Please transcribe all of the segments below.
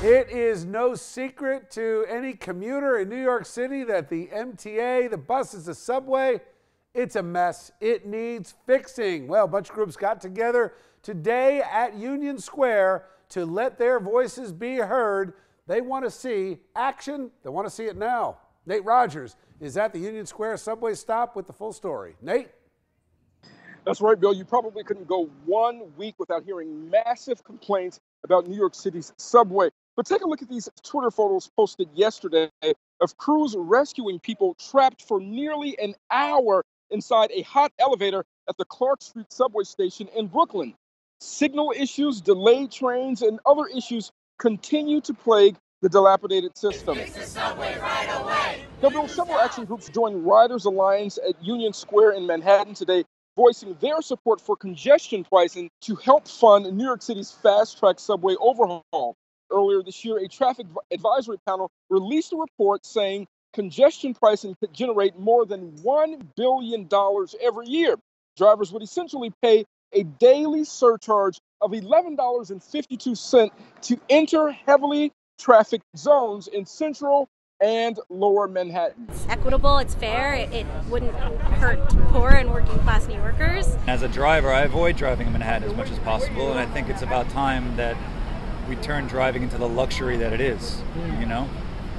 It is no secret to any commuter in New York City that the MTA, the buses, the subway, it's a mess. It needs fixing. Well, a bunch of groups got together today at Union Square to let their voices be heard. They want to see action. They want to see it now. Nate Rogers is at the Union Square subway stop with the full story. Nate? That's right, Bill. You probably couldn't go 1 week without hearing massive complaints about New York City's subway. But take a look at these Twitter photos posted yesterday of crews rescuing people trapped for nearly an hour inside a hot elevator at the Clark Street subway station in Brooklyn. Signal issues, delayed trains, and other issues continue to plague the dilapidated system. Fix the subway right away. Now, Bill, several action groups joined Riders Alliance at Union Square in Manhattan today, voicing their support for congestion pricing to help fund New York City's fast-track subway overhaul. Earlier this year, a traffic advisory panel released a report saying congestion pricing could generate more than $1 billion every year. Drivers would essentially pay a daily surcharge of $11.52 to enter heavily trafficked zones in central and lower Manhattan. It's equitable, it's fair, it wouldn't hurt poor and working class New Yorkers. As a driver, I avoid driving in Manhattan as much as possible, and I think it's about time that we turn driving into the luxury that it is, you know?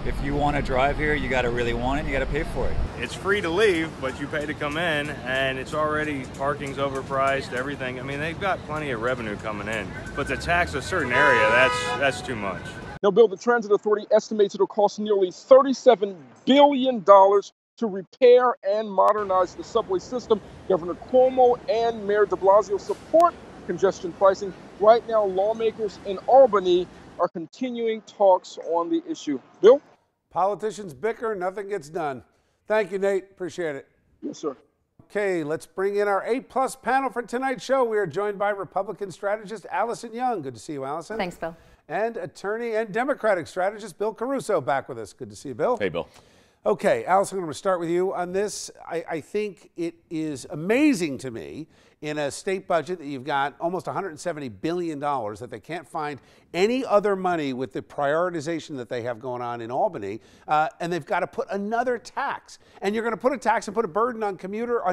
If you want to drive here, you got to really want it, you got to pay for it. It's free to leave, but you pay to come in, and it's already, parking's overpriced, everything. I mean, they've got plenty of revenue coming in, but to tax a certain area, that's too much. Now, Bill, the Transit Authority estimates it'll cost nearly $37 billion to repair and modernize the subway system. Governor Cuomo and Mayor de Blasio support congestion pricing. Right now, lawmakers in Albany are continuing talks on the issue. Bill? Politicians bicker, nothing gets done. Thank you, Nate. Appreciate it. Yes, sir. Okay, let's bring in our A-plus panel for tonight's show. We are joined by Republican strategist Allison Young. Good to see you, Allison. Thanks, Bill. And attorney and Democratic strategist Bill Caruso back with us. Good to see you, Bill. Hey, Bill. Okay, Allison, I'm going to start with you on this. I think it is amazing to me in a state budget that you've got almost $170 billion that they can't find any other money with the prioritization that they have going on in Albany, and they've got to put another tax. And you're going to put a tax and put a burden on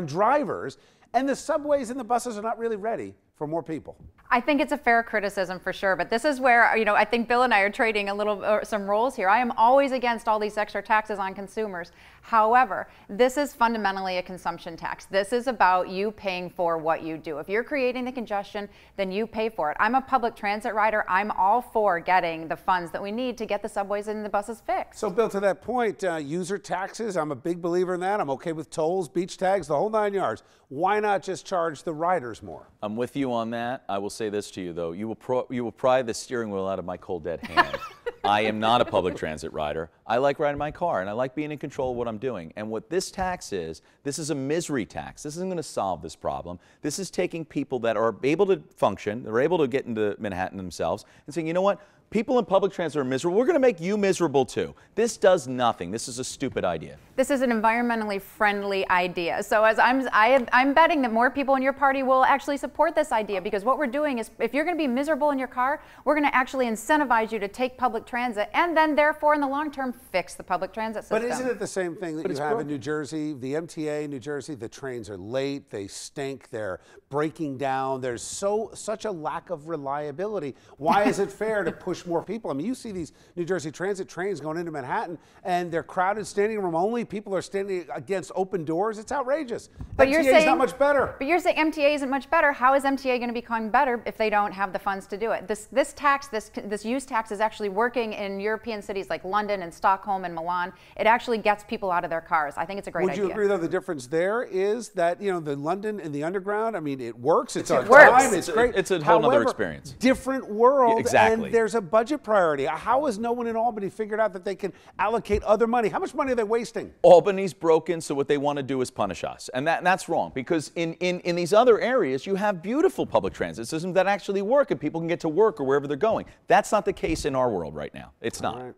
drivers, and the subways and the buses are not really ready for more people. I think it's a fair criticism for sure, but this is where, you know, I think Bill and I are trading a little some roles here. I am always against all these extra taxes on consumers. However, this is fundamentally a consumption tax. This is about you paying for what you do. If you're creating the congestion, then you pay for it. I'm a public transit rider. I'm all for getting the funds that we need to get the subways and the buses fixed. So, Bill, to that point, user taxes, I'm a big believer in that. I'm okay with tolls, beach tags, the whole 9 yards. Why not just charge the riders more? I'm with you on that. I will say this to you, though. You will pry the steering wheel out of my cold, dead hand. I am not a public transit rider. I like riding my car, and I like being in control of what I'm doing. And what this tax is, this is a misery tax. This isn't going to solve this problem. This is taking people that are able to function, they're able to get into Manhattan themselves, and saying, you know what? People in public transit are miserable. We're going to make you miserable too. This does nothing. This is a stupid idea. This is an environmentally friendly idea. So as I'm betting that more people in your party will actually support this idea, because what we're doing is, if you're going to be miserable in your car, we're going to actually incentivize you to take public transit, and then therefore in the long term fix the public transit system. But isn't it the same thing that you have in New Jersey? The MTA in New Jersey, the trains are late, they stink, they're breaking down. There's such a lack of reliability. Why is it fair to push more people? I mean, you see these New Jersey Transit trains going into Manhattan, and they're crowded, standing room only. People are standing against open doors. It's outrageous. But MTA is not much better. But you're saying MTA isn't much better. How is MTA going to become better if they don't have the funds to do it? This tax, this use tax, is actually working in European cities like London and Stockholm and Milan. It actually gets people out of their cars. I think it's a great idea. Would you agree, though, the difference there is that, you know, the London and the Underground, I mean, it works. It's on time. It's great. It's a whole other experience. Different world. Yeah, exactly. And there's a budget priority. How has no one in Albany figured out that they can allocate other money? How much money are they wasting? Albany's broken, so what they want to do is punish us. And that's wrong, because in these other areas, you have beautiful public transit systems that actually work, and people can get to work or wherever they're going. That's not the case in our world right now. It's not.